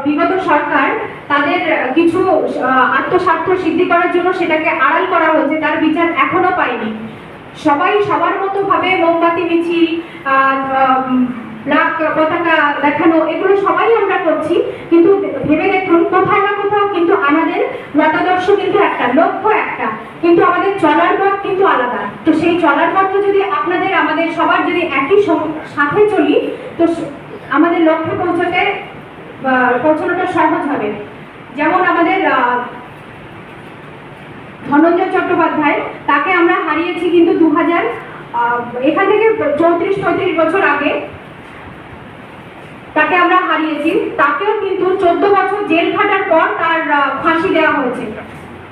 বিগত সরকার তাদের কিছু আত্মস্বার্থ সিদ্ধি করার জন্য সেটাকে আড়াল করা হয়েছে, তার বিচার এখনো পায়নি। সবাই সবার মতো ভাবে মোমবাতি মিছিল, ব্ল্যাক পতাকা দেখানো, এগুলো সবাই আমরা করছি, কিন্তু ভেবে দেখুন কোথাও না কোথাও কিন্তু আমাদের মতাদর্শ কিন্তু একটা, লক্ষ্য একটা, কিন্তু আমাদের চলার পথ কিন্তু আলাদা। তো সেই চলার পথে যদি আপনাদের আমাদের সবার যদি একই সাথে চলি, তো আমাদের লক্ষ্যে পৌঁছানোটা সহজ হবে। যেমন আমাদের ধনঞ্জয় চট্টোপাধ্যায়, তাকে আমরা হারিয়েছি কিন্তু 2000 এখান থেকে 34-35 বছর আগে তাকে আমরা হারিয়েছি। তাকেও কিন্তু 14 বছর জেল খাটার পর তার ফাঁসি দেওয়া হয়েছে।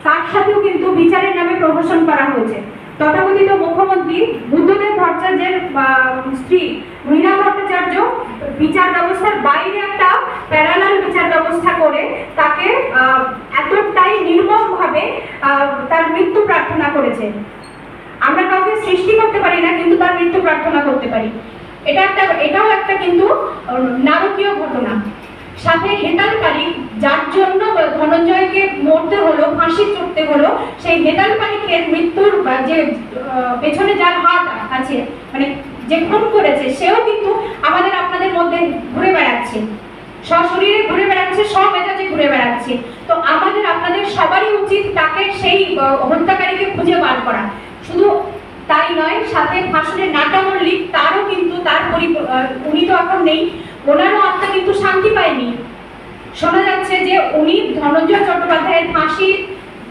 তার সাথেও কিন্তু বিচারের নামে প্রহসন করা হয়েছে। তথাকথিত মুখ্যমন্ত্রী বুদ্ধদেব ভট্টাচার্যের স্ত্রী মীরা ভট্টাচার্য বিচার ব্যবস্থার বাইরে একটা প্যারালাল বিচার ব্যবস্থা করে তাকে এতটাই নির্মমভাবে তার মৃত্যু প্রার্থনা করেছে। আমরা কাউকে সৃষ্টি করতে পারি না, কিন্তু তার মৃত্যু প্রার্থনা করতে পারি। এটাও একটা কিন্তু নারকীয় ঘটনা। সাথে হেতালকারী, যার জন্য ধনঞ্জয়কে মরতে হলো, ফাঁসি চড়তে হলো, সেই হেতালকারীকে মৃত্যুর যে পেছনে যার হাত আছে, মানে যে খুন করেছে, সেও কিন্তু আমাদের আপনাদের মধ্যে ঘুরে বেড়াচ্ছে, সশরীরে ঘুরে বেড়াচ্ছে, স্বমেজাজে ঘুরে বেড়াচ্ছে। তো আমাদের আপনাদের সবারই উচিত তাকে, সেই হত্যাকারীকে খুঁজে বার করা। শুধু তাই নয়, সাথে ফাঁসুরের নাটা মল্লিক, তারও কিন্তু উনি তো এখন নেই, ওনারও আত্মা কিন্তু শান্তি পায়নি। শোনা যাচ্ছে যে উনি ধনঞ্জয় চট্টোপাধ্যায়ের ফাঁসি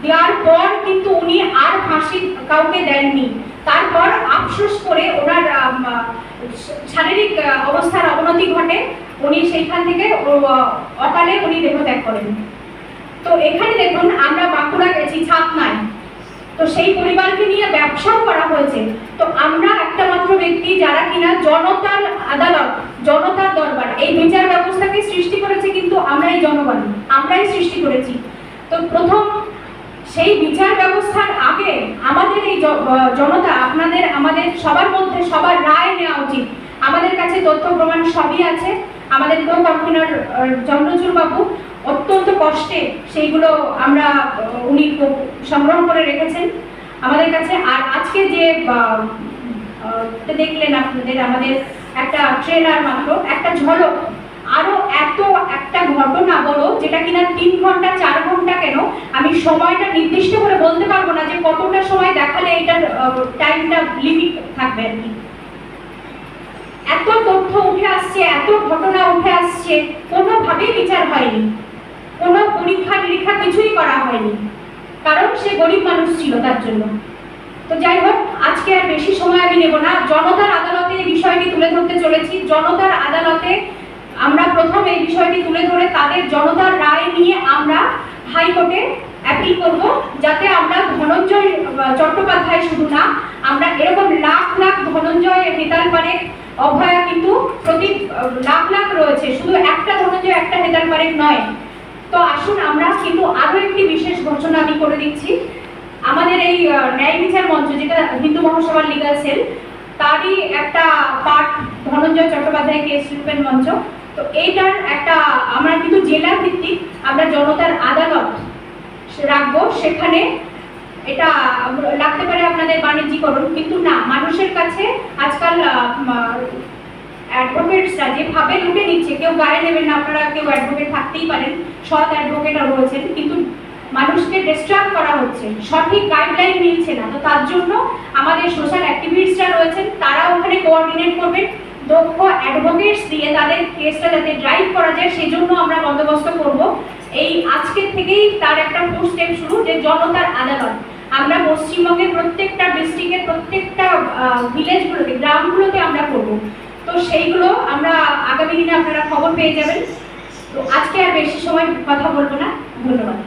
দেওয়ার পর কিন্তু উনি আর ফাঁসি কাউকে দেননি। তারপর আফসোস করে ওনার শারীরিক অবস্থার অবনতি ঘটে, উনি সেইখান থেকে অকালে উনি দেহত্যাগ করেন। তো এখানে দেখুন, আমরা বাঁকুড়া গেছি ছাতনায়, তো সেই পরিবারকে নিয়ে ব্যবসাও করা হয়েছে। তো আমরা একটা মাত্র ব্যক্তি যারা কিনা জনতার আদালত, জনতার দরবার, এই বিচার ব্যবস্থাকে সৃষ্টি করেছে কিন্তু আমরা এই জনগণ, আমরাই সৃষ্টি করেছি। তো প্রথম সেই বিচার ব্যবস্থার আগে আমাদের এই জনতা, আপনাদের আমাদের সবার মধ্যে সবার রায় নেওয়া উচিত। আমাদের কাছে তথ্য প্রমাণ সবই আছে। আমাদের কো কনভেনর চন্দ্রচূড় বাবু অত্যন্ত কষ্টে সেইগুলো উনি সংগ্রহ করে রেখেছেন আমাদের কাছে। আর আজকে যে দেখলেন আপনাদের, আমাদের একটা ট্রেলার, মাত্র একটা ঝলক, আরো এত একটা ঘটনা বড়, যেটা কিনা 3 ঘন্টা 4 ঘন্টা, কেন আমি সময়টা নির্দিষ্ট করে বলতে পারবো না যে কতটা সময় দেখালে এইটার টাইমটা লিমিট থাকবে আর কি। এত তথ্য উঠে আসছে, এত ঘটনা উঠে আসছে, কোনোভাবেই বিচার হয়নি, কোনো পরীক্ষা নিরীক্ষা কিছুই করা হয়নি, কারণ সে গরিব মানুষ ছিল তার জন্য। তো যাই হোক, আজকে আর বেশি সময় আমি নেব না। জনতার আদালতে এই বিষয়টি তুলে ধরতে চলেছি। জনতার আদালতে আমরা প্রথম এই বিষয়টি তুলে ধরে তাদের জনতার রায় নিয়ে আমরা হাইকোর্টে অ্যাপিল করব, যাতে আমরা ধনঞ্জয় চট্টোপাধ্যায় শুধু না, আমরা এরকম লাখ লাখ ধনঞ্জয় হেতালপারেক, অভয়া কিন্তু প্রতি লাখ লাখ রয়েছে, শুধু একটা ধনঞ্জয় একটা হেতালপারেক নয়। তো আসুন, আমরা কিন্তু আরো একটি বিশেষ ঘোষণা আমি করে দিচ্ছি। আমাদের এই ন্যায় বিচার মঞ্চ, যেটা হিন্দু মহাসভার লিগাল সেল, তারই একটা part Dhananjay Chattopadhyay case repent মঞ্চ। তো এইটার একটা আমরা কিন্তু জেলা ভিত্তিক আমরা জনতার আদালত রাখবো। সেখানে এটা লাগতে পারে আপনাদের বাণিজ্যিকরণ, কিন্তু না, মানুষের কাছে আজকাল অ্যাডভোকেটসরা যেভাবে লুটে নিচ্ছে, কেউ গায়ে নেবেন না, আপনারা কেউ অ্যাডভোকেট থাকতেই পারেন, সৎ অ্যাডভোকেটরা রয়েছেন, কিন্তু মানুষকে ডিস্ট্রাক্ট করা হচ্ছে, সঠিক গাইডলাইন মিলছে না। তো তার জন্য আমাদের সোশ্যাল অ্যাক্টিভিস্টরা রয়েছেন, তারা ওখানে কোঅর্ডিনেট করবেন, দক্ষ অ্যাডভোকেটস দিয়ে তাদের কেসটা যাতে ড্রাইভ করা যায় সেজন্য আমরা বন্দোবস্ত করব। এই আজকের থেকেই তার একটা 4 স্টেপ শুরু, যে জনতার আদালত আমরা পশ্চিমবঙ্গের প্রত্যেকটা ডিস্ট্রিক্টের প্রত্যেকটা ভিলেজগুলোতে, গ্রামগুলোতে আমরা করব। তো সেইগুলো আমরা আগামী দিনে আপনারা খবর পেয়ে যাবেন। তো আজকে আর বেশি সময় কথা বলবো না, ধন্যবাদ।